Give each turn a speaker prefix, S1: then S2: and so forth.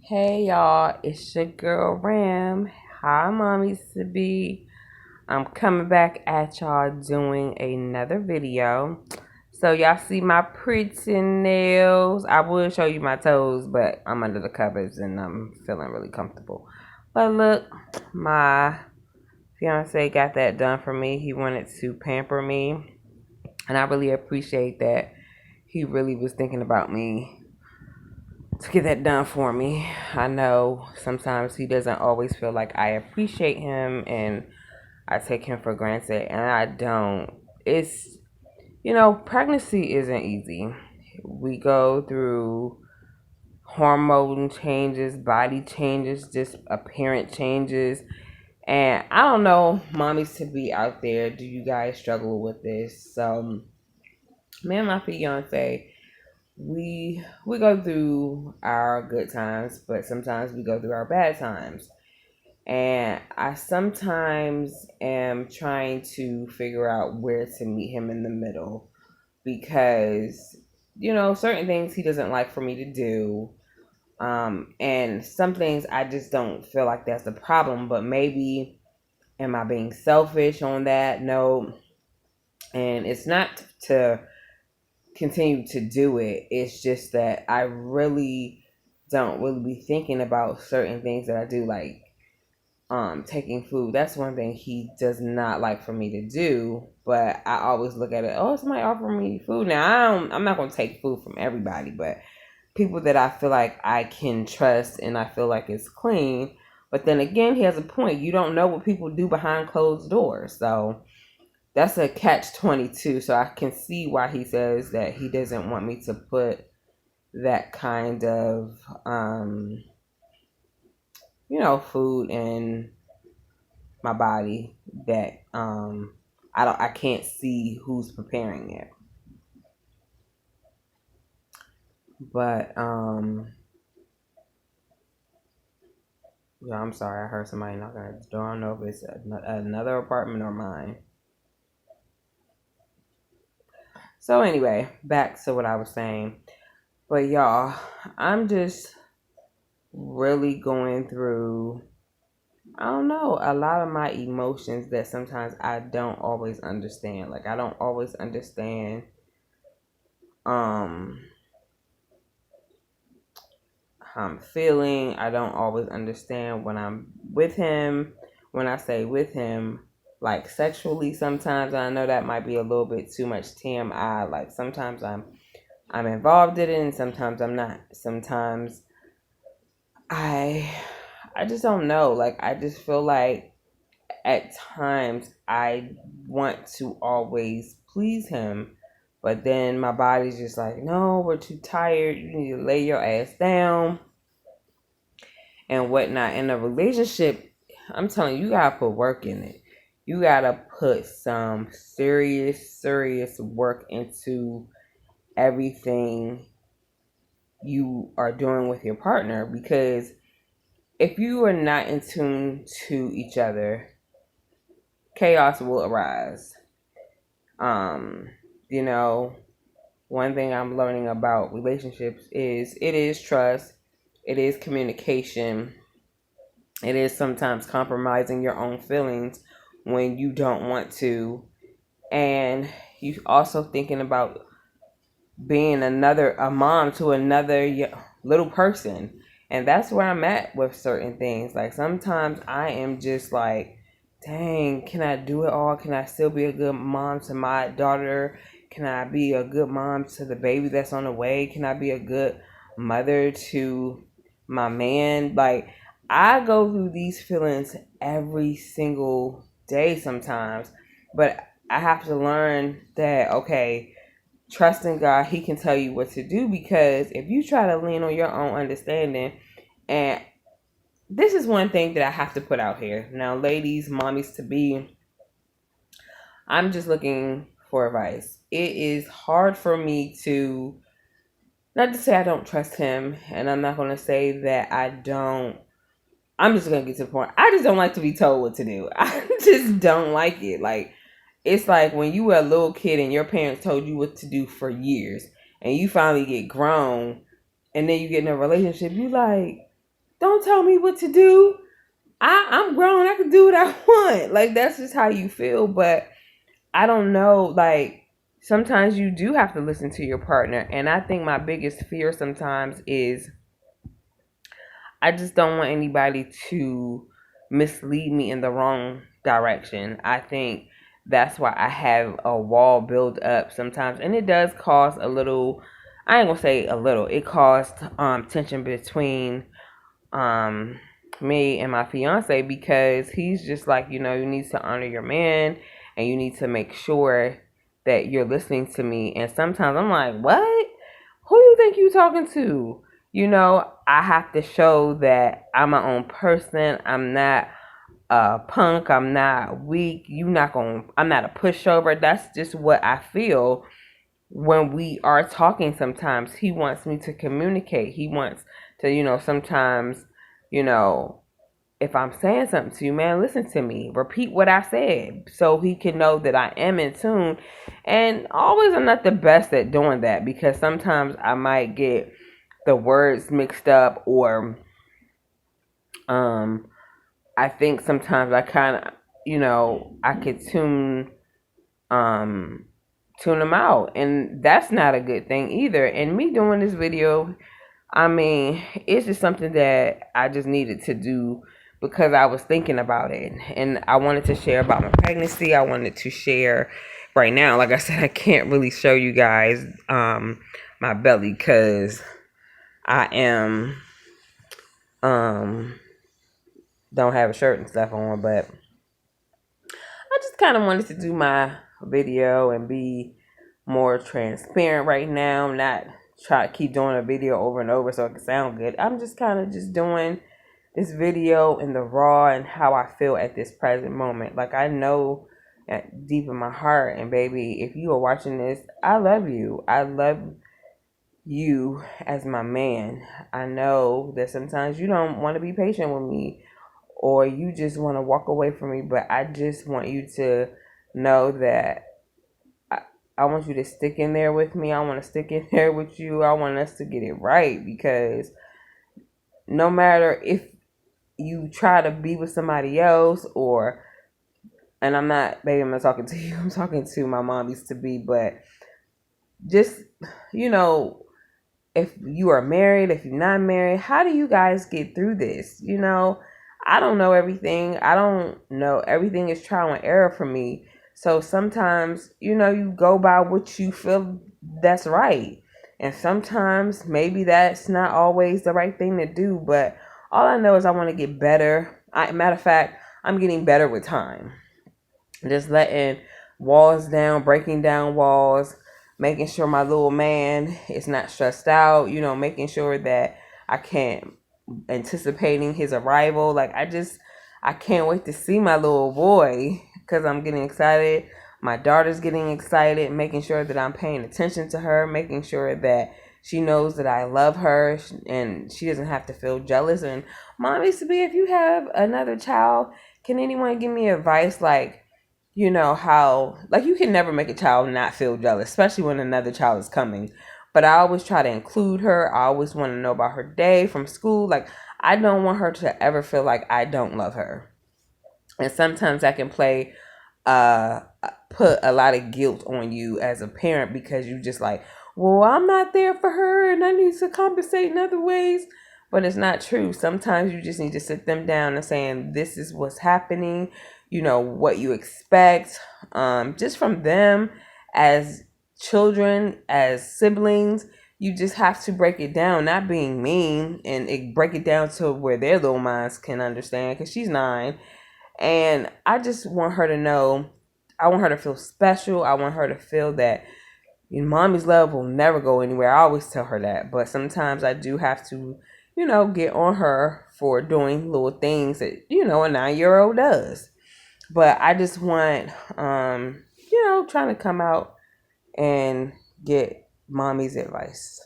S1: Hey y'all, it's your girl Ram. Hi, mommies to be. I'm coming back at y'all doing another video. So y'all see my pretty nails. I will show you my toes, but I'm under the covers and I'm feeling really comfortable. But look, my fiance got that done for me. He wanted to pamper me, and I really appreciate that. He really was thinking about me to get that done for me. I know sometimes he doesn't always feel like I appreciate him and I take him for granted, and I don't. It's, pregnancy isn't easy. We go through hormone changes, body changes, just appearance changes. And I don't know, mommies to be out there, do you guys struggle with this? So, me and my fiance, we go through our good times, but sometimes we go through our bad times. And I sometimes am trying to figure out where to meet him in the middle because certain things he doesn't like for me to do. And some things I just don't feel like that's the problem, but maybe am I being selfish on that? No. And it's not to continue to do it. It's just that I really don't really be thinking about certain things that I do, like taking food. That's one thing he does not like for me to do, but I always look at it, oh, somebody offer me food. Now I'm not gonna take food from everybody, but people that I feel like I can trust and I feel like it's clean. But then again, he has a point. You don't know what people do behind closed doors. So that's a catch 22. So I can see why he says that he doesn't want me to put that kind of food in my body that I can't see who's preparing it. But yeah, I'm sorry, I heard somebody knocking at the door. I don't know if it's another apartment or mine. So anyway, back to what I was saying. But y'all, I'm just really going through, I don't know, a lot of my emotions that sometimes I don't always understand. Like I don't always understand um how I'm feeling. I don't always understand when I'm with him. When I say with him, like sexually, sometimes I know that might be a little bit too much TMI. Like sometimes I'm involved in it, and sometimes I'm not. Sometimes I I just don't know. Like I just feel like at times I want to always please him, but then my body's just like, no, we're too tired. You need to lay your ass down and whatnot. In a relationship, I'm telling you, you gotta put work in it. You gotta put some serious work into everything you are doing with your partner, because if you are not in tune to each other, chaos will arise. Um, you know, one thing I'm learning about relationships is it is trust, it is communication, it is sometimes compromising your own feelings when you don't want to, and you also thinking about being a mom to another little person. And that's where I'm at with certain things. Like sometimes I am just like, dang, can I do it all? Can I still be a good mom to my daughter? Can I be a good mom to the baby that's on the way? Can I be a good mother to my man? Like I go through these feelings every single day sometimes, but I have to learn that, okay, trust in God, He can tell you what to do, because if you try to lean on your own understanding, and this is one thing that I have to put out here. Now, ladies, mommies to be, I'm just looking for advice. It is hard for me to, not to say I don't trust him, and I'm not going to say that I don't. I'm just going to get to the point. I just don't like to be told what to do. I just don't like it. Like, it's like when you were a little kid and your parents told you what to do for years, and you finally get grown, and then you get in a relationship, you like, don't tell me what to do. I'm grown. I can do what I want. Like, that's just how you feel. But I don't know. Like, sometimes you do have to listen to your partner. And I think my biggest fear sometimes is I just don't want anybody to mislead me in the wrong direction. I think that's why I have a wall build up sometimes. And it does cause a little, I ain't gonna say a little, it caused tension between me and my fiance, because he's just like, you need to honor your man and you need to make sure that you're listening to me. And sometimes I'm like, what? Who you think you talking to? I have to show that I'm my own person. I'm not a punk. I'm not weak. I'm not a pushover. That's just what I feel when we are talking. Sometimes he wants me to communicate. He wants to, sometimes, if I'm saying something to you, man, listen to me. Repeat what I said so he can know that I am in tune. And always I'm not the best at doing that, because sometimes I might get the words mixed up, or I think sometimes I kind of, I could tune them out, and that's not a good thing either. And me doing this video, I mean, it's just something that I just needed to do because I was thinking about it, and I wanted to share about my pregnancy. I wanted to share right now. Like I said, I can't really show you guys my belly because I am don't have a shirt and stuff on, but I just kind of wanted to do my video and be more transparent right now. Not try to keep doing a video over and over so it can sound good. I'm just kind of just doing this video in the raw and how I feel at this present moment. Like, I know deep in my heart, and baby, if you are watching this, I love you. I love you as my man. I know that sometimes you don't want to be patient with me, or you just want to walk away from me, but I just want you to know that I want you to stick in there with me. I want to stick in there with you. I want us to get it right, because no matter if you try to be with somebody else, and I'm not talking to you, I'm talking to my mommies to be, but just, if you are married, if you're not married, how do you guys get through this? I don't know everything. I don't know. Everything is trial and error for me. So sometimes, you go by what you feel that's right. And sometimes maybe that's not always the right thing to do. But all I know is I want to get better. Matter of fact, I'm getting better with time. Just letting walls down, breaking down walls, making sure my little man is not stressed out, making sure that I can't, anticipating his arrival. Like, I can't wait to see my little boy, because I'm getting excited. My daughter's getting excited, making sure that I'm paying attention to her, making sure that she knows that I love her and she doesn't have to feel jealous. And mommies to be, if you have another child, can anyone give me advice? Like, how, like, you can never make a child not feel jealous, especially when another child is coming. But I always try to include her. I always want to know about her day from school. Like, I don't want her to ever feel like I don't love her. And sometimes I can put a lot of guilt on you as a parent, because you just like, well, I'm not there for her and I need to compensate in other ways. But it's not true. Sometimes you just need to sit them down and saying, this is what's happening, what you expect, just from them as children, as siblings. You just have to break it down, not being mean, and break it down to where their little minds can understand, because she's 9. And I just want her to know, I want her to feel special. I want her to feel that mommy's love will never go anywhere. I always tell her that. But sometimes I do have to, get on her for doing little things that, a 9-year-old does. But I just want, trying to come out and get mommy's advice.